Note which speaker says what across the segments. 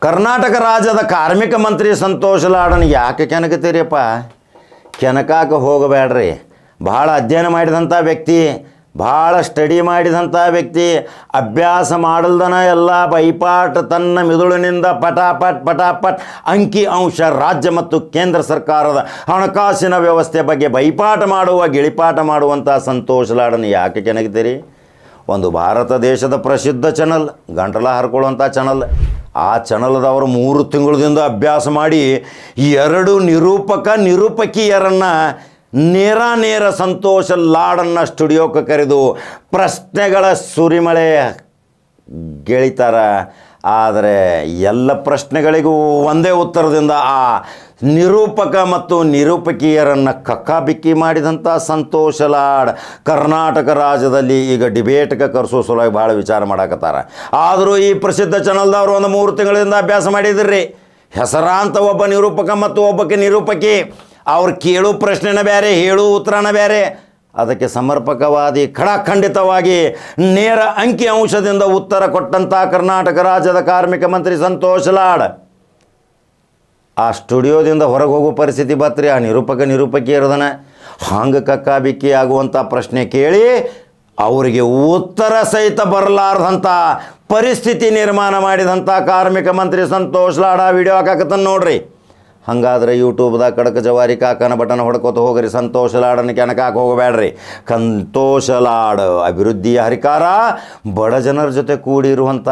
Speaker 1: ಕರ್ನಾಟಕ ರಾಜ್ಯದ ಕಾರ್ಮಿಕ ಮಂತ್ರಿ ಸಂತೋಷ್ ಲಾಡನ್ ಯಾಕೆ ಕೆಣಕತ್ತೀರಿಯಪ್ಪ? ಕೆಣಕಾಕ ಹೋಗಬೇಡ್ರಿ. ಭಾಳ ಅಧ್ಯಯನ ಮಾಡಿದಂಥ ವ್ಯಕ್ತಿ, ಭಾಳ ಸ್ಟಡಿ ಮಾಡಿದಂಥ ವ್ಯಕ್ತಿ, ಅಭ್ಯಾಸ ಮಾಡಲ್ದನ ಎಲ್ಲ ಬೈಪಾಟ್ ತನ್ನ ಮಿದುಳಿನಿಂದ ಪಟಾಪಟ್ ಅಂಕಿ ಅಂಶ ರಾಜ್ಯ ಮತ್ತು ಕೇಂದ್ರ ಸರ್ಕಾರದ ಹಣಕಾಸಿನ ವ್ಯವಸ್ಥೆ ಬಗ್ಗೆ ಬೈಪಾಠ ಮಾಡುವ ಗಿಳಿಪಾಠ ಮಾಡುವಂಥ ಸಂತೋಷ್ ಲಾಡನ್ ಯಾಕೆ ಕೆಣಕ್ತೀರಿ? ಒಂದು ಭಾರತ ದೇಶದ ಪ್ರಸಿದ್ಧ ಚಾನಲ್, ಗಂಟಲ ಹರ್ಕೊಳ್ಳುವಂಥ ಚಾನಲ್, ಆ ಚಾನಲ್ದವರು 3 ತಿಂಗಳಿಂದ ಅಭ್ಯಾಸ ಮಾಡಿ 2 ನಿರೂಪಕಿಯರನ್ನು ನೇರ ಸಂತೋಷ್ ಲಾಡನ್ನ ಸ್ಟುಡಿಯೋಕ್ಕೆ ಕರೆದು ಪ್ರಶ್ನೆಗಳ ಸುರಿಮಳೆ ಗೆಳಿತಾರ. ಆದರೆ ಎಲ್ಲ ಪ್ರಶ್ನೆಗಳಿಗೂ ಒಂದೇ ಉತ್ತರದಿಂದ ಆ ನಿರೂಪಕ ಮತ್ತು ನಿರೂಪಕಿಯರನ್ನು ಕಕ್ಕಾಬಿಕ್ಕಿ ಮಾಡಿದಂಥ ಸಂತೋಷ್ ಲಾಡ್ ಕರ್ನಾಟಕ ರಾಜ್ಯದಲ್ಲಿ ಈಗ ಡಿಬೇಟ್ಗೆ ಕರೆಸೋ ಸಲುವಾಗಿ ಭಾಳ ವಿಚಾರ ಮಾಡಕತ್ತಾರ. ಆದರೂ ಈ ಪ್ರಸಿದ್ಧ ಚಾನಲ್ದವರು ಒಂದು 3 ತಿಂಗಳಿಂದ ಅಭ್ಯಾಸ ಮಾಡಿದ್ರಿ. ಹೆಸರಾಂತ ಒಬ್ಬ ನಿರೂಪಕ ಮತ್ತು ಒಬ್ಬಕ್ಕೆ ನಿರೂಪಕಿ, ಅವ್ರು ಕೇಳೋ ಪ್ರಶ್ನೆನ ಬೇರೆ, ಹೇಳೋ ಉತ್ತರನ ಬೇರೆ. ಅದಕ್ಕೆ ಸಮರ್ಪಕವಾದಿ ಖಡಾಖಂಡಿತವಾಗಿ ನೇರ ಅಂಕಿ ಅಂಶದಿಂದ ಉತ್ತರ ಕೊಟ್ಟಂಥ ಕರ್ನಾಟಕ ರಾಜ್ಯದ ಕಾರ್ಮಿಕ ಮಂತ್ರಿ ಸಂತೋಷ್ ಲಾಡ್ ಆ ಸ್ಟುಡಿಯೋದಿಂದ ಹೊರಗೆ ಹೋಗೋ ಪರಿಸ್ಥಿತಿ ಬತ್ರಿ. ಆ ನಿರೂಪಕಿಯರದನ ಹಂಗೆ ಕಕ್ಕಾಬಿಕ್ಕಿ ಆಗುವಂಥ ಪ್ರಶ್ನೆ ಕೇಳಿ ಅವರಿಗೆ ಉತ್ತರ ಸಹಿತ ಬರಲಾರ್ದಂಥ ಪರಿಸ್ಥಿತಿ ನಿರ್ಮಾಣ ಮಾಡಿದಂಥ ಕಾರ್ಮಿಕ ಮಂತ್ರಿ ಸಂತೋಷ್ ಲಾಡ್ ಆ ವಿಡಿಯೋ ಹಾಕಕತ್ತನ್ನು ನೋಡ್ರಿ. ಹಾಗಾದ್ರೆ ಯೂಟ್ಯೂಬ್ದಾಗ ಕಡಕ ಜವಾರಿ ಕಾಕನ ಬಟನ್ ಹೊಡ್ಕೋತ ಹೋಗ್ರಿ. ಸಂತೋಷ್ ಲಾಡನ್ನು ಕೆಣಕಾಕ ಹೋಗಬೇಡ್ರಿ. ಸಂತೋಷ್ ಲಾಡ್ ಅಭಿವೃದ್ಧಿಯ ಹರಿಕಾರ, ಬಡ ಜನರ ಜೊತೆ ಕೂಡಿರುವಂಥ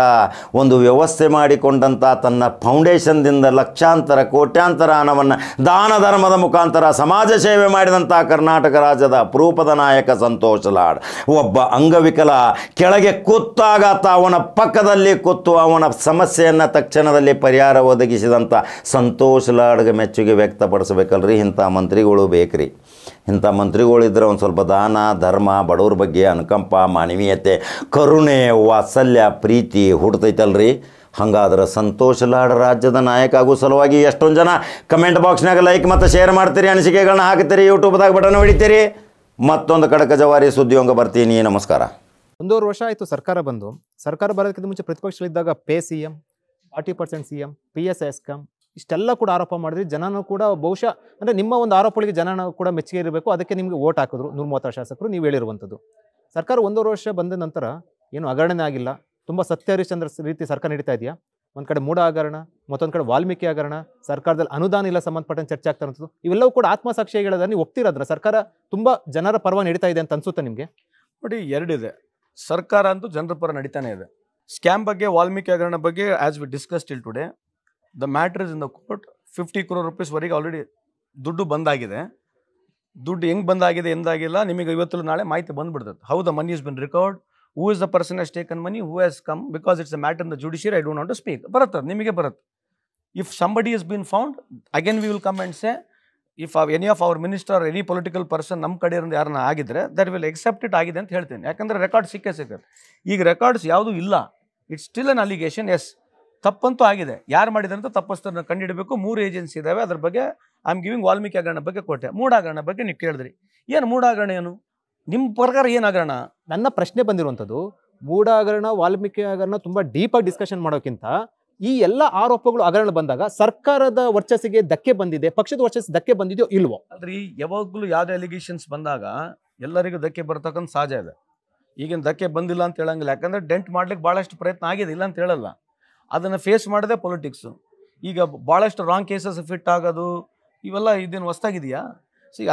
Speaker 1: ಒಂದು ವ್ಯವಸ್ಥೆ ಮಾಡಿಕೊಂಡಂಥ ತನ್ನ ಫೌಂಡೇಶನ್ದಿಂದ ಲಕ್ಷಾಂತರ ಕೋಟ್ಯಾಂತರ ಹಣವನ್ನು ದಾನ ಧರ್ಮದ ಮುಖಾಂತರ ಸಮಾಜ ಸೇವೆ ಮಾಡಿದಂಥ ಕರ್ನಾಟಕ ರಾಜ್ಯದ ಅಪರೂಪದ ನಾಯಕ ಸಂತೋಷ್ ಲಾಡ್. ಒಬ್ಬ ಅಂಗವಿಕಲ ಕೆಳಗೆ ಕೂತಾಗ ಅವನ ಪಕ್ಕದಲ್ಲಿ ಕೂತು ಅವನ ಸಮಸ್ಯೆಯನ್ನು ತಕ್ಷಣದಲ್ಲಿ ಪರಿಹಾರ ಒದಗಿಸಿದಂಥ ಸಂತೋಷ್ ಲಾಡ್ ಮೆಚ್ಚುಗೆ ವ್ಯಕ್ತಪಡಿಸಬೇಕಲ್ರಿ. ಇಂಥ ಮಂತ್ರಿಗಳು ಬೇಕ್ರಿ. ಇಂಥ ಮಂತ್ರಿಗಳಿದ್ರೆ ಒಂದು ಸ್ವಲ್ಪ ದಾನ ಧರ್ಮ, ಬಡವ್ರ ಬಗ್ಗೆ ಅನುಕಂಪ, ಮಾನವೀಯತೆ, ಕರುಣೆ, ವಾತ್ಸಲ್ಯ, ಪ್ರೀತಿ ಹುಡ್ತೈತಲ್ರಿ. ಹಾಗಾದ್ರೆ ಸಂತೋಷ್ ಲಾಡ್ ರಾಜ್ಯದ ನಾಯಕ ಆಗೋ ಸಲುವಾಗಿ ಎಷ್ಟೊಂದು ಜನ ಕಮೆಂಟ್ ಬಾಕ್ಸ್ನಾಗ ಲೈಕ್ ಮತ್ತು ಶೇರ್ ಮಾಡ್ತೀರಿ, ಅನಿಸಿಕೆಗಳನ್ನ ಹಾಕ್ತೀರಿ, ಯೂಟ್ಯೂಬ್ದಾಗ ಬಟನ್ ಹೊಡಿತೀರಿ. ಮತ್ತೊಂದು ಕಡಕ ಜವಾರಿ ಸುದ್ದಿಯೊಂಗ ಬರ್ತೀನಿ. ನಮಸ್ಕಾರ.
Speaker 2: 1.5 ವರ್ಷ ಆಯಿತು ಸರ್ಕಾರ ಬಂದು. ಸರ್ಕಾರ ಬರೋದಕ್ಕಿಂತ ಮುಂಚೆ ಪ್ರತಿಪಕ್ಷಗಳಿದ್ದಾಗ pay CM, 40% CM, PSI scam ಇಷ್ಟೆಲ್ಲ ಕೂಡ ಆರೋಪ ಮಾಡಿದ್ರಿ. ಜನನೂ ಕೂಡ ಬಹುಶಃ ಅಂದರೆ ನಿಮ್ಮ ಒಂದು ಆರೋಪಗಳಿಗೆ ಜನನ ಕೂಡ ಮೆಚ್ಚುಗೆ ಇರಬೇಕು, ಅದಕ್ಕೆ ನಿಮಗೆ ಓಟ್ ಹಾಕಿದ್ರು 136 ಶಾಸಕರು. ನೀವು ಹೇಳಿರುವಂಥದ್ದು ಸರ್ಕಾರ 1.5 ವರ್ಷ ಬಂದ ನಂತರ ಏನು ಹಗರಣನೇ ಆಗಿಲ್ಲ. ತುಂಬ ಸತ್ಯ ಹರಿಶ್ಚಂದ್ರ ರೀತಿ ಸರ್ಕಾರ ನಡೀತಾ ಇದೆಯಾ? ಒಂದು ಕಡೆ ಮೂಢ ಹಗರಣ, ಮತ್ತೊಂದು ಕಡೆ ವಾಲ್ಮೀಕಿ ಹಗರಣ, ಸರ್ಕಾರದಲ್ಲಿ ಅನುದಾನ ಇಲ್ಲ ಸಂಬಂಧಪಟ್ಟಂತೆ ಚರ್ಚೆ ಆಗ್ತಾ ಇರೋದು. ಇವೆಲ್ಲವೂ ಕೂಡ ಆತ್ಮಸಾಕ್ಷಿ ಹೇಳೋದನ್ನ ನೀವು ಒಪ್ತಿರೋದ್ರ ಸರ್ಕಾರ ತುಂಬ ಜನರ ಪರವಾಗಿ ನಡೀತಾ ಇದೆ ಅಂತ ಅನ್ಸುತ್ತೆ ನಿಮಗೆ?
Speaker 3: ನೋಡಿ, ಎರಡಿದೆ. ಸರ್ಕಾರ ಅಂತೂ ಜನರ ಪರ ನಡೀತಾನೆ ಇದೆ. ಸ್ಕ್ಯಾಮ್ ಬಗ್ಗೆ, ವಾಲ್ಮೀಕಿ ಹಗರಣ ಬಗ್ಗೆ, as we discuss till today, the matter is in the court. 50 crore rupeesವರೆಗೆ ಆಲ್ರೆಡಿ ದುಡ್ಡು ಬಂದಾಗಿದೆ. ದುಡ್ಡು ಹೆಂಗೆ ಬಂದಾಗಿದೆ ಎಂದಾಗಿಲ್ಲ, ನಿಮಗೆ ಇವತ್ತು ನಾಳೆ ಮಾಹಿತಿ ಬಂದುಬಿಡ್ತದೆ. How the money is been recovered, who is the person has taken money, who has come, because it's a matter in the judiciary. I don't want to speak. ಬರುತ್ತೆ, ನಿಮಗೆ ಬರುತ್ತೆ. If somebody is been found, again we will come and say, if any of our minister or any political person ನಮ್ಮ ಕಡೆಯಿಂದ ಯಾರನ್ನ ಆಗಿದ್ರೆ that will accept it ಆಗಿದೆ ಅಂತ ಹೇಳ್ತೀನಿ. ಯಾಕಂದರೆ ರೆಕಾರ್ಡ್ ಸಿಕ್ಕತ್ತೆ. ಈಗ ರೆಕಾರ್ಡ್ಸ್ ಯಾವುದೂ ಇಲ್ಲ. It's still an allegation. Yes, ತಪ್ಪಂತೂ ಆಗಿದೆ. ಯಾರು ಮಾಡಿದಂತ ತಪ್ಪಸ್ತರನ್ನ ಕಂಡುಹಿಡಬೇಕು. 3 ಏಜೆನ್ಸಿ ಇದ್ದಾವೆ. ಅದ್ರ ಬಗ್ಗೆ ಐ ಆಮ್ ಗಿವಿಂಗ್ ವಾಲ್ಮೀಕಿ ಹಗರಣ ಬಗ್ಗೆ ಕೊಟ್ಟೆ. ಮೂಢ ಹಗರಣ ಬಗ್ಗೆ ನೀವು ಕೇಳಿದ್ರಿ. ಏನು ಮೂಢ ಹಗರಣ? ಏನು ನಿಮ್ಮ ಪ್ರಕಾರ ಏನು ಹಗರಣ?
Speaker 2: ನನ್ನ ಪ್ರಶ್ನೆ ಬಂದಿರುವಂಥದ್ದು, ಮೂಢ ಹಗರಣ, ವಾಲ್ಮೀಕಿ ಹಗರಣ ತುಂಬ ಡೀಪಾಗಿ ಡಿಸ್ಕಷನ್ ಮಾಡೋಕ್ಕಿಂತ ಈ ಎಲ್ಲ ಆರೋಪಗಳು ಹಗರಣ ಬಂದಾಗ ಸರ್ಕಾರದ ವರ್ಚಸ್ಸಿಗೆ ಧಕ್ಕೆ ಬಂದಿದೆ, ಪಕ್ಷದ ವರ್ಚಸ್ಸಿಗೆ ಧಕ್ಕೆ ಬಂದಿದೆಯೋ ಇಲ್ವೋ?
Speaker 3: ಅಂದ್ರೆ ಯಾವಾಗಲೂ ಯಾವುದೇ ಅಲಿಗೇಷನ್ಸ್ ಬಂದಾಗ ಎಲ್ಲರಿಗೂ ಧಕ್ಕೆ ಬರ್ತಕ್ಕಂಥ ಸಹಜ ಇದೆ. ಈಗಿನ ಧಕ್ಕೆ ಬಂದಿಲ್ಲ ಅಂತ ಹೇಳಂಗಿಲ್ಲ. ಯಾಕಂದರೆ ಡೆಂಟ್ ಮಾಡ್ಲಿಕ್ಕೆ ಭಾಳಷ್ಟು ಪ್ರಯತ್ನ ಆಗಿದೆ, ಇಲ್ಲ ಅಂತ ಹೇಳಲ್ಲ. ಅದನ್ನು ಫೇಸ್ ಮಾಡೋದೇ ಪೊಲಿಟಿಕ್ಸು. ಈಗ ಭಾಳಷ್ಟು ರಾಂಗ್ ಕೇಸಸ್ ಫಿಟ್ ಆಗೋದು ಇವೆಲ್ಲ ಇದೇನು ಹೊಸ್ತಾಗಿದೆಯಾ?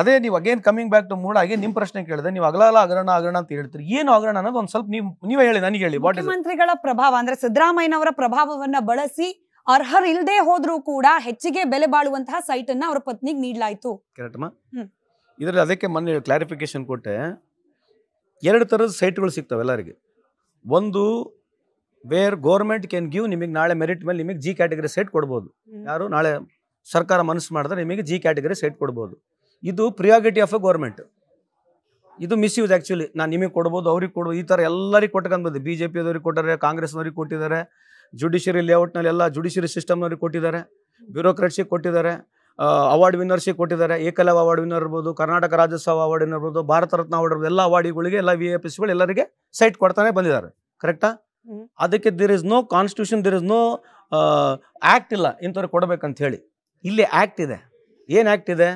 Speaker 3: ಅದೇ ನೀವು again coming back to MUDA. Again ನಿಮ್ಮ ಪ್ರಶ್ನೆ ಕೇಳಿದೆ, ನೀವು ಅಗಲ ಹಗರಣ ಅಂತ ಹೇಳ್ತೀರಿ. ಏನು ಹಗರಣ ಅನ್ನೋದು ಒಂದು ಸ್ವಲ್ಪ ನೀವೇ ಹೇಳಿ, ನನಗೆ ಹೇಳಿ.
Speaker 4: ಮುಖ್ಯಮಂತ್ರಿಗಳ ಪ್ರಭಾವ ಅಂದ್ರೆ ಸಿದ್ದರಾಮಯ್ಯನವರ ಪ್ರಭಾವವನ್ನ ಬಳಸಿ ಅರ್ಹರಿಲ್ಲದೆ ಹೋದ್ರೂ ಕೂಡ ಹೆಚ್ಚಿಗೆ ಬೆಲೆ ಬಾಳುವಂತಹ ಸೈಟ್ ಅನ್ನ ಅವರ ಪತ್ನಿಗೆ ನೀಡಲಾಯಿತು.
Speaker 3: ಕರೆಕ್ಟ್ಮಾ? ಇದರಲ್ಲಿ ಅದಕ್ಕೆ ಮೊನ್ನೆ ಕ್ಲಾರಿಫಿಕೇಶನ್ ಕೊಟ್ಟೆ. 2 ಥರದ ಸೈಟ್ಗಳು ಸಿಗ್ತವೆ ಎಲ್ಲರಿಗೆ. ಒಂದು ವೇರ್ ಗೌರ್ಮೆಂಟ್ ಕ್ಯಾನ್ ಗಿವ್, ನಿಮಗೆ ನಾಳೆ ಮೆರಿಟ್ ಮೇಲೆ ನಿಮಗೆ G ಕ್ಯಾಟಗರಿ ಸೈಟ್ ಕೊಡ್ಬೋದು. ಯಾರು ನಾಳೆ ಸರ್ಕಾರ ಮನಸ್ಸು ಮಾಡಿದ್ರೆ ನಿಮಗೆ G ಕ್ಯಾಟಗರಿ ಸೈಟ್ ಕೊಡ್ಬೋದು. ಇದು ಪ್ರಿಯಾರಿಟಿ ಆಫ್ ಎ ಗೌರ್ಮೆಂಟ್. ಇದು ಮಿಸ್ಯೂಸ್ ಆ್ಯಕ್ಚುಲಿ. ನಾನು ನಿಮಗೆ ಕೊಡ್ಬೋದು, ಅವ್ರಿಗೆ ಕೊಡ್ಬೋದು, ಈ ಥರ ಎಲ್ಲರಿಗೆ ಕೊಟ್ಕೊಂಡು ಬಂದಿದೆ. BJPದವ್ರಿಗೆ ಕೊಟ್ಟಿದ್ದಾರೆ, ಕಾಂಗ್ರೆಸ್ನವ್ರಿಗೆ ಕೊಟ್ಟಿದ್ದಾರೆ, ಜುಡಿಷಿಯರಿ ಲೇಔಟ್ನಲ್ಲಿ ಎಲ್ಲ ಜುಡಿಷಿಯರಿ ಸಿಸ್ಟಮ್ನವ್ರಿಗೆ ಕೊಟ್ಟಿದ್ದಾರೆ, ಬ್ಯೂರೋಕ್ರೆಟ್ಸಿಗೆ ಕೊಟ್ಟಿದ್ದಾರೆ, ಅವಾರ್ಡ್ ವಿನ್ನರ್ಸಿಗೆ ಕೊಟ್ಟಿದ್ದಾರೆ. ಏಕಲವ್ಯ ಅವಾರ್ಡ್ ವಿನ್ನರ್ ಇರ್ಬೋದು, ಕರ್ನಾಟಕ ರಾಜ್ಯೋತ್ಸವ ಅವಾರ್ಡ್ ಇರ್ಬೋದು, ಭಾರತ ರತ್ನ ಅವಾರ್ಡ್ ಇರ್ಬೋದು, ಎಲ್ಲ ಅವಾರ್ಡ್ಗಳಿಗೆ ಎಲ್ಲ VIPsಗಳು ಎಲ್ಲರಿಗೆ ಸೈಟ್ ಕೊಡ್ತಾನೆ ಬಂದಿದ್ದಾರೆ. ಕರೆಕ್ಟಾ? ಅದಕ್ಕೆ there is no constitution, there is no act ಇಲ್ಲ ಇಂಥವ್ರಿಗೆ ಕೊಡಬೇಕಂತ ಹೇಳಿ. ಇಲ್ಲಿ ಆ್ಯಕ್ಟ್ ಇದೆ. ಏನು ಆ್ಯಕ್ಟ್ ಇದೆ?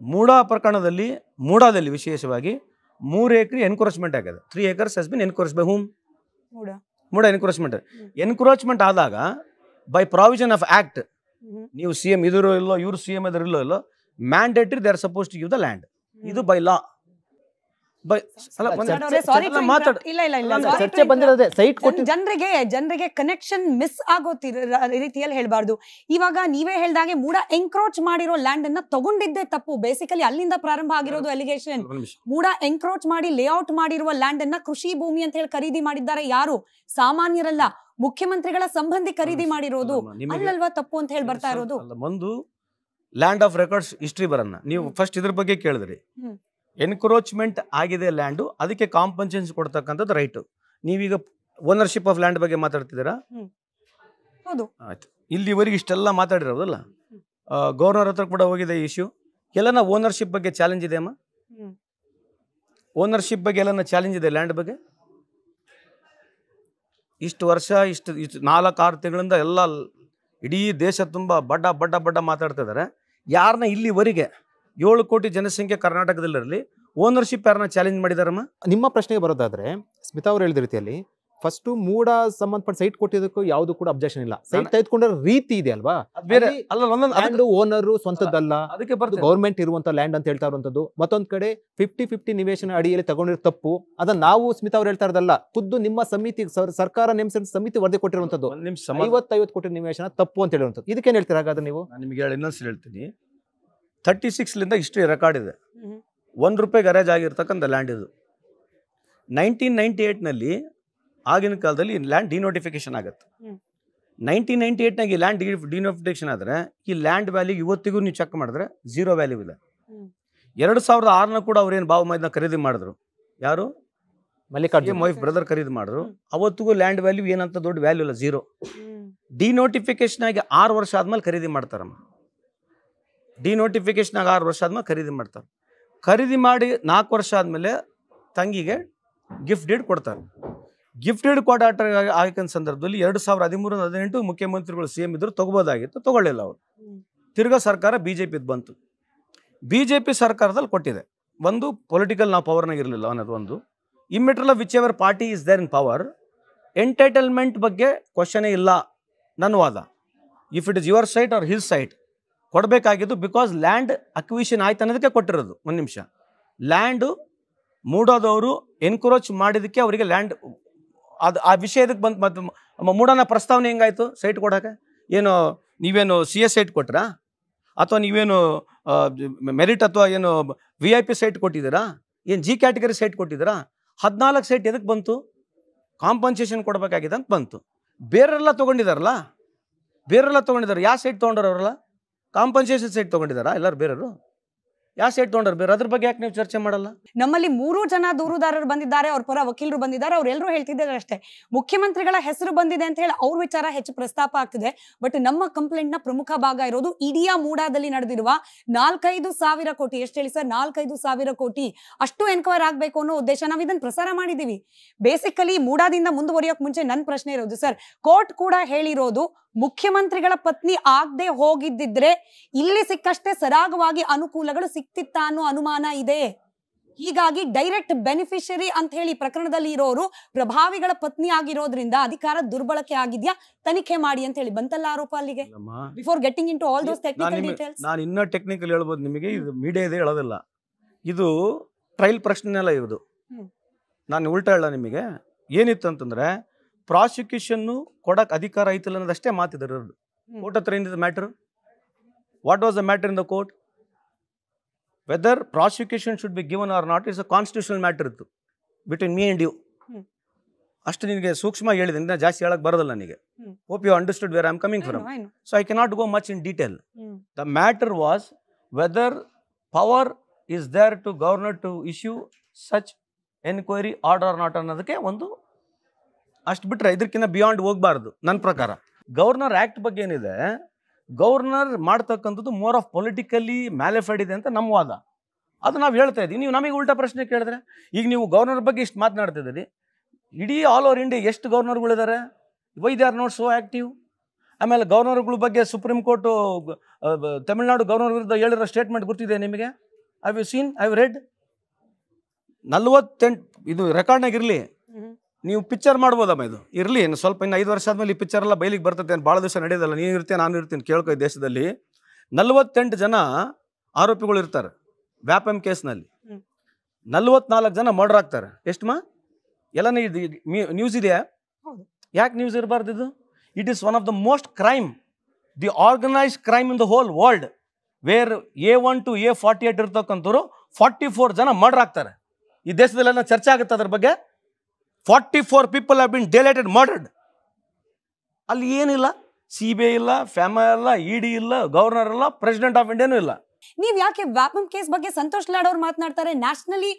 Speaker 3: ಮೂಡಾ ಪ್ರಕರಣದಲ್ಲಿ, ಮೂಡಾದಲ್ಲಿ ವಿಶೇಷವಾಗಿ 3 ಎಕರೆ ಎನ್ಕ್ರೋಚ್ಮೆಂಟ್ ಆಗಿದೆ. 3 acres has been encroach by whom? MUDA encroachment. Encroachment ಆದಾಗ ಬೈ ಪ್ರಾವಿಷನ್ ಆಫ್ ಆ್ಯಕ್ಟ್, ನೀವು CM ಇದ್ರು ಇಲ್ಲೋ, ಇವ್ರು CM ಇದ್ರು ಇಲ್ಲೋ ಇಲ್ಲೋ, mandatory they are suppose to give the land. ಇದು ಬೈ ಲಾ.
Speaker 2: ಚರ್ಚೆ ಬಂದಿರೋದೇ ಸೈಟ್ ಕೊಟ್ಟು
Speaker 4: ಜನರಿಗೆ ಕನೆಕ್ಷನ್ ಮಿಸ್ ಆಗೋ ರೀತಿಯಲ್ಲಿ ಹೇಳ್ಬಾರ್ದು. ಇವಾಗ ನೀವೇ ಹೇಳ್ದಾಗೆ ಮೂಡ ಎನ್ಕ್ರೋಚ್ ಮಾಡಿರೋ ಲ್ಯಾಂಡ್ ಅನ್ನ ತಗೊಂಡಿದ್ದೇ ತಪ್ಪು. ಬೇಸಿಕಲಿ ಅಲ್ಲಿಂದ ಪ್ರಾರಂಭ ಆಗಿರೋದು ಅಲಿಗೇಷನ್. ಮೂಡ ಎನ್ಕ್ರೋಚ್ ಮಾಡಿ ಲೇಔಟ್ ಮಾಡಿರುವ ಲ್ಯಾಂಡ್ ಅನ್ನ ಕೃಷಿ ಭೂಮಿ ಅಂತ ಹೇಳಿ ಖರೀದಿ ಮಾಡಿದ್ದಾರೆ. ಯಾರು? ಸಾಮಾನ್ಯರಲ್ಲ, ಮುಖ್ಯಮಂತ್ರಿಗಳ ಸಂಬಂಧಿ ಖರೀದಿ ಮಾಡಿರೋದು. ಅಲ್ಲಲ್ವಾ ತಪ್ಪು ಅಂತ ಹೇಳಿ ಬರ್ತಾ ಇರೋದು.
Speaker 3: ಒಂದು ಲ್ಯಾಂಡ್ ಆಫ್ ರೆಕಾರ್ಡ್ಸ್ ಹಿಸ್ಟ್ರಿ ಬರನ್ನ ನೀವು ಫಸ್ಟ್ ಇದ್ರ ಬಗ್ಗೆ ಕೇಳಿದ್ರಿ. ಎನ್ಕ್ರೋಚ್ಮೆಂಟ್ ಆಗಿದೆ ಲ್ಯಾಂಡು, ಅದಕ್ಕೆ ಕಾಂಪನ್ಸೇಷನ್ ಕೊಡ್ತಕ್ಕಂಥದ್ದು ರೈಟು. ನೀವೀಗ ಓನರ್ಶಿಪ್ ಆಫ್ ಲ್ಯಾಂಡ್ ಬಗ್ಗೆ ಮಾತಾಡ್ತಿದ್ದೀರಾ?
Speaker 4: ಹೌದು.
Speaker 3: ಆಯ್ತು, ಇಲ್ಲಿವರೆಗೆ ಇಷ್ಟೆಲ್ಲ ಮಾತಾಡಿರೋದಲ್ಲ, ಗವರ್ನರ್ ಹತ್ರ ಕೂಡ ಹೋಗಿದೆ ಈ ಇಶ್ಯೂ. ಎಲ್ಲನ ಓನರ್ಶಿಪ್ ಬಗ್ಗೆ ಚಾಲೆಂಜ್ ಇದೆ ಅಮ್ಮ? ಓನರ್ಶಿಪ್ ಬಗ್ಗೆ ಎಲ್ಲನ ಚಾಲೆಂಜ್ ಇದೆ ಲ್ಯಾಂಡ್ ಬಗ್ಗೆ? ಇಷ್ಟು ವರ್ಷ ಇಷ್ಟು 4-6 ತಿಂಗಳಿಂದ ಎಲ್ಲ ಇಡೀ ದೇಶ ತುಂಬ ಬಡ್ಡ ಮಾತಾಡ್ತಾ ಇದ್ದಾರೆ. ಯಾರನ್ನ ಇಲ್ಲಿವರೆಗೆ 7 ಕೋಟಿ ಜನಸಂಖ್ಯೆ ಕರ್ನಾಟಕದಲ್ಲಿರಲಿ ಓನರ್ಶಿಪ್ ಯಾರನ್ನ ಚಾಲೆಂಜ್ ಮಾಡಿದಾರಮ್ಮ?
Speaker 2: ನಿಮ್ಮ ಪ್ರಶ್ನೆಗೆ ಬರೋದಾದ್ರೆ ಸ್ಮಿತಾ ಅವ್ರು ಹೇಳಿದ ರೀತಿಯಲ್ಲಿ ಫಸ್ಟ್ ಮೂಡ ಸಂಬಂಧಪಟ್ಟ ಸೈಟ್ ಕೊಟ್ಟಿದ್ದಕ್ಕೂ ಯಾವುದು ಕೂಡ ಅಬ್ಜೆಕ್ಷನ್ ಇಲ್ಲ. ಸೈಟ್ ತೆಗೆದುಕೊಂಡ ರೀತಿ ಇದೆ ಅಲ್ವಾ,
Speaker 3: ಬೇರೆ ಅಲ್ಲ.
Speaker 2: ಓನರ್ ಸ್ವಂತದ್ದಲ್ಲ,
Speaker 3: ಅದಕ್ಕೆ
Speaker 2: ಗೌರ್ಮೆಂಟ್ ಇರುವಂತ ಲ್ಯಾಂಡ್ ಅಂತ ಹೇಳ್ತಾ ಇರುವಂತದ್ದು. ಮತ್ತೊಂದ್ ಕಡೆ 50-50 ನಿವೇಶನ ಅಡಿಯಲ್ಲಿ ತಗೊಂಡಿರೋ ತಪ್ಪು. ಅದನ್ನ ನಾವು ಸ್ಮಿತಾ ಅವ್ರು ಹೇಳ್ತಾ ಇರೋದಲ್ಲ, ಖುದ್ದು ನಿಮ್ಮ ಸಮಿತಿ, ಸರ್ಕಾರ ನೇಮಿಸಿದ ಸಮಿತಿ ವರದಿ ಕೊಟ್ಟಿರುವಂತದ್ದು 50 ಕೋಟಿ ನಿವೇಶನ ತಪ್ಪು ಅಂತ ಹೇಳಿರುವಂತದ್ದು. ಇದಕ್ಕೇನ್ ಹೇಳ್ತೀರಾ ಹಾಗಾದ್ರೆ ನೀವು?
Speaker 3: ನಾನು ನಿಮಗೆ ಇನ್ನೊಂದ್ಸಲ ಹೇಳ್ತೀನಿ. 36ಲಿಂದ ಹಿಸ್ಟ್ರಿ ರೆಕಾರ್ಡ್ ಇದೆ. ₹1 ಗರಾಜ್ ಆಗಿರ್ತಕ್ಕಂಥ ಲ್ಯಾಂಡ್ ಇದು. 1998ನಲ್ಲಿ ಆಗಿನ ಕಾಲದಲ್ಲಿ ಲ್ಯಾಂಡ್ ಡಿನೋಟಿಫಿಕೇಶನ್ ಆಗುತ್ತೆ. 1998ನಾಗ ಈ ಲ್ಯಾಂಡ್ ಡಿನೋಟಿಫಿಕೇಶನ್ ಆದರೆ ಈ ಲ್ಯಾಂಡ್ ವ್ಯಾಲ್ಯೂ ಇವತ್ತಿಗೂ ನೀವು ಚೆಕ್ ಮಾಡಿದ್ರೆ 0 ವ್ಯಾಲ್ಯೂ ಇದೆ. 2006ನ ಕೂಡ ಅವ್ರೇನು ಬಾವು ಮೈದನ್ನ ಖರೀದಿ ಮಾಡಿದ್ರು. ಯಾರು? ಮಲ್ಲಿಕಾರ್ಜುನ್ ವೈಫ್ ಬ್ರದರ್ ಖರೀದಿ ಮಾಡಿದ್ರು. ಅವತ್ತಿಗೂ ಲ್ಯಾಂಡ್ ವ್ಯಾಲ್ಯೂ ಏನಂತ ದೊಡ್ಡ ವ್ಯಾಲ್ಯೂ ಇಲ್ಲ, 0. ಡಿನೋಟಿಫಿಕೇಶನ್ ಆಗಿ 6 ವರ್ಷ ಆದ್ಮೇಲೆ ಖರೀದಿ ಮಾಡ್ತಾರಮ್ಮ. ಡಿನೋಟಿಫಿಕೇಶನ್ ಆಗಿ 6 ವರ್ಷ ಆದ್ಮೇಲೆ ಖರೀದಿ ಮಾಡ್ತಾರೆ. ಖರೀದಿ ಮಾಡಿ 4 ವರ್ಷ ಆದಮೇಲೆ ತಂಗಿಗೆ ಗಿಫ್ಟ್ ಡೀಡ್ ಕೊಡ್ತಾರೆ. ಗಿಫ್ಟ್ ಡೀಡ್ ಕೊಟ್ಟ ಆಗಿನ ಸಂದರ್ಭದಲ್ಲಿ 2013-18 ಮುಖ್ಯಮಂತ್ರಿಗಳು CM ಇದ್ರು, ತಗೋಬೋದಾಗಿತ್ತು, ತಗೊಳ್ಳಿಲ್ಲ ಅವರು. ತಿರ್ಗಾ ಸರ್ಕಾರ BJP ಬಂತು. BJP ಸರ್ಕಾರದಲ್ಲಿ ಕೊಟ್ಟಿದೆ. ಒಂದು ಪೊಲಿಟಿಕಲ್ ನಾವು ಪವರ್ನಾಗ ಇರಲಿಲ್ಲ ಅನ್ನೋದು ಒಂದು. Immaterial whichever party is there in power, entitlement ಬಗ್ಗೆ ಕ್ವಶನೇ ಇಲ್ಲ ನನ್ನ ವಾದ. If it is your site or his site ಕೊಡಬೇಕಾಗಿದ್ದು, ಬಿಕಾಸ್ ಲ್ಯಾಂಡ್ ಅಕ್ವಿಷನ್ ಆಯ್ತು ಅನ್ನೋದಕ್ಕೆ ಕೊಟ್ಟಿರೋದು. ಒಂದು ನಿಮಿಷ, ಲ್ಯಾಂಡು ಮೂಡೋದವರು ಎನ್ಕ್ರೋಚ್ ಮಾಡಿದ್ದಕ್ಕೆ ಅವರಿಗೆ ಲ್ಯಾಂಡ್ ಅದು ಆ ವಿಷಯದಕ್ಕೆ ಬಂದು ಮತ್ತು ಮೂಡೋಣ ಪ್ರಸ್ತಾವನೆ ಹೆಂಗಾಯ್ತು ಸೈಟ್ ಕೊಡೋಕೆ? ಏನು ನೀವೇನು CS ಸೈಟ್ ಕೊಟ್ರಾ, ಅಥವಾ ನೀವೇನು ಮೆರಿಟ್ ಅಥವಾ ಏನು VIP ಸೈಟ್ ಕೊಟ್ಟಿದ್ದೀರಾ, ಏನು G ಕ್ಯಾಟಗರಿ ಸೈಟ್ ಕೊಟ್ಟಿದ್ದೀರಾ? 14 ಸೈಟ್ ಎದಕ್ಕೆ ಬಂತು? ಕಾಂಪನ್ಸೇಷನ್ ಕೊಡಬೇಕಾಗಿದೆ ಅಂತ ಬಂತು. ಬೇರೆಲ್ಲ ತೊಗೊಂಡಿದ್ದಾರಲ್ಲ, ಯಾವ ಸೈಟ್ ತೊಗೊಂಡ್ರವರಲ್ಲ? ಕಾಂಪನ್ಸೇಷನ್ ಸೈಟ್ ತೊಗೊಂಡಿದ್ದಾರಾ ಎಲ್ಲರೂ? ಬೇರೆಯವರು ಯಾವ ಸೈಟ್ ತೊಗೊಂಡ್ರು? ಬೇರೆ ಅದ್ರ ಬಗ್ಗೆ ಯಾಕೆ ನೀವು ಚರ್ಚೆ ಮಾಡಲ್ಲ?
Speaker 4: ನಮ್ಮಲ್ಲಿ 3 ಜನ ದೂರುದಾರರು ಬಂದಿದ್ದಾರೆ, ಅವ್ರ ಪರ ವಕೀಲರು ಬಂದಿದ್ದಾರೆ. ಅವ್ರೆಲ್ಲರೂ ಹೇಳ್ತಿದ್ದಾರೆ ಅಷ್ಟೇ, ಮುಖ್ಯಮಂತ್ರಿಗಳ ಹೆಸರು ಬಂದಿದೆ ಅಂತ ಹೇಳಿ ಅವ್ರ ವಿಚಾರ ಹೆಚ್ಚು ಪ್ರಸ್ತಾಪ ಆಗ್ತಿದೆ. ಬಟ್ ನಮ್ಮ ಕಂಪ್ಲೇಂಟ್ ನ ಪ್ರಮುಖ ಭಾಗ ಇರೋದು ಇಡೀ ಮೂಡಾದಲ್ಲಿ ನಡೆದಿರುವ 4-5 ಸಾವಿರ ಕೋಟಿ, ಎಷ್ಟು ಹೇಳಿ ಸರ್, 4-5 ಸಾವಿರ ಕೋಟಿ ಅಷ್ಟು ಎನ್ಕ್ವೈರ್ ಆಗ್ಬೇಕು ಅನ್ನೋ ಉದ್ದೇಶ ನಾವು ಇದನ್ನ ಪ್ರಸಾರ ಮಾಡಿದೀವಿ. ಬೇಸಿಕಲಿ ಮೂಡಾದಿಂದ ಮುಂದುವರಿಯೋಕ್ ಮುಂಚೆ ನನ್ನ ಪ್ರಶ್ನೆ ಇರೋದು ಸರ್, ಕೋರ್ಟ್ ಕೂಡ ಹೇಳಿರೋದು ಮುಖ್ಯಮಂತ್ರಿಗಳ ಪತ್ನಿ ಆಗದೆ ಹೋಗಿದ್ದಿದ್ರೆ ಇಲ್ಲಿ ಸಿಕ್ಕಷ್ಟೇ ಸರಾಗವಾಗಿ ಅನುಕೂಲಗಳು ಸಿಕ್ತಿತ್ತ ಅನ್ನೋ ಅನುಮಾನ ಇದೆ. ಹೀಗಾಗಿ ಡೈರೆಕ್ಟ್ ಬೆನಿಫಿಷರಿ ಅಂತ ಹೇಳಿ ಪ್ರಕರಣದಲ್ಲಿ ಇರೋರು ಪ್ರಭಾವಿಗಳ ಪತ್ನಿ ಆಗಿರೋದ್ರಿಂದ ಅಧಿಕಾರ ದುರ್ಬಳಕೆ ಆಗಿದ್ಯಾ, ತನಿಖೆ ಮಾಡಿ ಅಂತ ಹೇಳಿ ಬಂತಲ್ಲ ಆರೋಪ ಅಲ್ಲಿಗೆ. Before getting in to all those technical details,
Speaker 3: ನಾನು ಇನ್ನೂ ಟೆಕ್ನಿಕಲ್ ಹೇಳ್ಬೋದು ನಿಮಗೆ. ಇದು ಮೀಡಿಯಾ ಇದೆ ಹೇಳೋದಿಲ್ಲ, ಇದು ಟ್ರಯಲ್ ಪ್ರಶ್ನೆ ಅಲ್ಲ. ಇದು ನಾನು ಉಲ್ಟಾ ಹೇಳ ನಿಮಗೆ. ಏನಿತ್ತು ಅಂತಂದ್ರೆ ಪ್ರಾಸಿಕ್ಯೂಷನ್ನು ಕೊಡಕ್ಕೆ ಅಧಿಕಾರ ಐತಿಲ್ಲ ಅನ್ನೋದಷ್ಟೇ ಮಾತಿದ್ರು. ಕೋರ್ಟ್ ಹತ್ರ ಏನಿದೆ matter? What was the matter in the court? Whether prosecution should be given or not, it's a constitutional matter ಇತ್ತು ಬಿಟ್ವೀನ್ ಮೀ ಆ್ಯಂಡ್ ಯು. ಅಷ್ಟು ನಿನಗೆ ಸೂಕ್ಷ್ಮ ಹೇಳಿದ್ದೀನಿ, ಜಾಸ್ತಿ ಹೇಳಕ್ ಬರೋದಿಲ್ಲ ನನಗೆ. Hope you understood where I am coming from. So I cannot go much in detail. The matter was whether power is there to governor to issue such enquiry order or not ಅನ್ನೋದಕ್ಕೆ ಒಂದು ಅಷ್ಟು ಬಿಟ್ರೆ ಇದಕ್ಕಿಂತ beyond ಹೋಗ್ಬಾರ್ದು ನನ್ನ ಪ್ರಕಾರ. Governor act ಬಗ್ಗೆ ಏನಿದೆ, ಗವರ್ನರ್ ಮಾಡ್ತಕ್ಕಂಥದ್ದು ಮೋರ್ ಆಫ್ ಪೊಲಿಟಿಕಲಿ ಮ್ಯಾಲಿಫೈಡ್ ಇದೆ ಅಂತ ನಮ್ಮ ವಾದ. ಅದು ನಾವು ಹೇಳ್ತಾ ಇದ್ದೀವಿ. ನೀವು ನಮಗೆ ಉಲ್ಟಾ ಪ್ರಶ್ನೆ ಕೇಳಿದ್ರೆ, ಈಗ ನೀವು ಗವರ್ನರ್ ಬಗ್ಗೆ ಇಷ್ಟು ಮಾತನಾಡ್ತಿದ್ದೀರಿ, ಇಡೀ ಆಲ್ ಓವರ್ ಇಂಡಿಯಾ ಎಷ್ಟು ಗವರ್ನರ್ಗಳಿದ್ದಾರೆ? Why they are not so active? ಆಮೇಲೆ ಗವರ್ನರ್ಗಳ ಬಗ್ಗೆ ಸುಪ್ರೀಂ ಕೋರ್ಟ್ ತಮಿಳ್ನಾಡು ಗವರ್ನರ್ ವಿರುದ್ಧ ಹೇಳಿರೋ ಸ್ಟೇಟ್ಮೆಂಟ್ ಗೊತ್ತಿದೆ ನಿಮಗೆ? I have seen, I have read. 48 ಇದು ರೆಕಾರ್ಡ್ನಾಗ ಇರಲಿ, ನೀವು ಪಿಕ್ಚರ್ ಮಾಡ್ಬೋದಮ್ಮ, ಇದು ಇರಲಿ. ಇನ್ನು ಸ್ವಲ್ಪ ಇನ್ನು 5 ವರ್ಷ ಆದ್ಮೇಲೆ ಈ ಪಿಕ್ಚರ್ ಎಲ್ಲ ಬೈಲಿಗೆ ಬರ್ತದೆ, ಭಾಳ ದಿವಸ ನಡೆಯೋದಲ್ಲ. ನೀವು ಇರ್ತೀನಿ, ನಾನು ಇರ್ತೀನಿ, ಕೇಳ್ಕೊ. ಈ ದೇಶದಲ್ಲಿ 48 ಜನ ಆರೋಪಿಗಳು ಇರ್ತಾರೆ ವ್ಯಾಪಂ ಕೇಸ್ನಲ್ಲಿ, 44 ಜನ ಮರ್ಡರ್ ಆಗ್ತಾರೆ. ಎಷ್ಟಮ್ಮ? ಎಲ್ಲನೇ ಇದು ನ್ಯೂಸ್ ಇದೆಯಾ? ಯಾಕೆ ನ್ಯೂಸ್ ಇರಬಾರ್ದು? ಇದು it is one of the most crime, the organised crime in the whole world, where A1 to A48 ಇರ್ತಕ್ಕಂಥವ್ರು 44 ಜನ ಮರ್ಡರ್ ಆಗ್ತಾರೆ. ಈ ದೇಶದಲ್ಲೆಲ್ಲ ಚರ್ಚೆ ಆಗುತ್ತೆ ಅದ್ರ ಬಗ್ಗೆ. 44 ಪೀಪಲ್ ಹ್ಯಾವ್ ಬಿನ್ ಡೆಲೇಟೆಡ್, ಮರ್ಡರ್ಡ್. ಅಲ್ಲಿ ಏನಿಲ್ಲ, CBI ಇಲ್ಲ, FEMA ಇಲ್ಲ, ED ಇಲ್ಲ, ಗವರ್ನರ್ ಇಲ್ಲ, ಪ್ರೆಸಿಡೆಂಟ್ ಆಫ್ ಇಂಡಿಯಾನೂ ಇಲ್ಲ.
Speaker 4: ನೀವ್ ಯಾಕೆ ವ್ಯಾಪಂ ಕೇಸ್ ಬಗ್ಗೆ ಸಂತೋಷ್ ಲಾಡ್ ಅವ್ರು ಮಾತನಾಡ್ತಾರೆ, ನ್ಯಾಷನಲಿ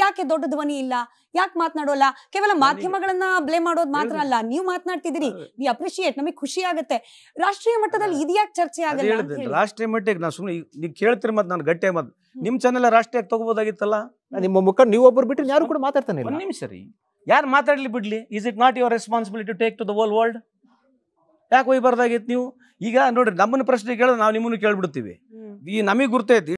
Speaker 4: ಯಾಕೆ ದೊಡ್ಡ ಧ್ವನಿ ಇಲ್ಲ, ಯಾಕೆ ಮಾತನಾಡೋಲ್ಲ? ಕೇವಲ ಮಾಧ್ಯಮಗಳನ್ನ ಬ್ಲೇಮ್ ಮಾಡೋದು ಮಾತ್ರ ಅಲ್ಲ, ನೀವು ಮಾತನಾಡ್ತಿದ್ದೀರಿ, ವಿ ಅಪ್ರಿಶಿಯೇಟ್, ನಮಗೆ ಖುಷಿ ಆಗುತ್ತೆ. ರಾಷ್ಟ್ರೀಯ ಮಟ್ಟದಲ್ಲಿ ಇದು ಯಾಕೆ ಚರ್ಚೆ ಆಗಲ್ಲ?
Speaker 3: ರಾಷ್ಟ್ರೀಯ ಮಟ್ಟಿಗೆ ನಾವು ಸುಮ್ಮನೆ ನೀವು ಕೇಳ್ತೀರಿ, ಮತ್ತೆ ನಾನು ಗಟ್ಟಿಯಾಗಿ ಮತ್ತೆ ನಿಮ್ಮ ಚಾನೆಲ್ ರಾಷ್ಟ್ರೀಯಕ್ಕೆ ತಗೋಬೋದಾಗಿತ್ತಲ್ಲ.
Speaker 2: ನಿಮ್ಮ ಮುಖ ನೀವು ಒಬ್ಬರು ಬಿಟ್ಟು ಯಾರು ಕೂಡ ಮಾತಾಡ್ತಾನೆ ಇಲ್ಲ.
Speaker 3: ಒಂದು ನಿಮಿಷ ರೀ, ಯಾರು ಮಾತಾಡ್ಲಿ ಬಿಡ್ಲಿ. Is it not your responsibility to take to the whole world? ಯಾಕೆ ಹೋಗ್ಬಾರ್ದಾಗಿತ್ತು ನೀವು? ಈಗ ನೋಡ್ರಿ, ನಮ್ಮನ್ನ ಪ್ರಶ್ನೆ ಕೇಳಿದ್ರೆ ನಾವು ನಿಮ್ಮನ್ನು ಕೇಳ್ಬಿಡ್ತೀವಿ. ಈ ನಮಗೆ ಗುರ್ತೈತಿ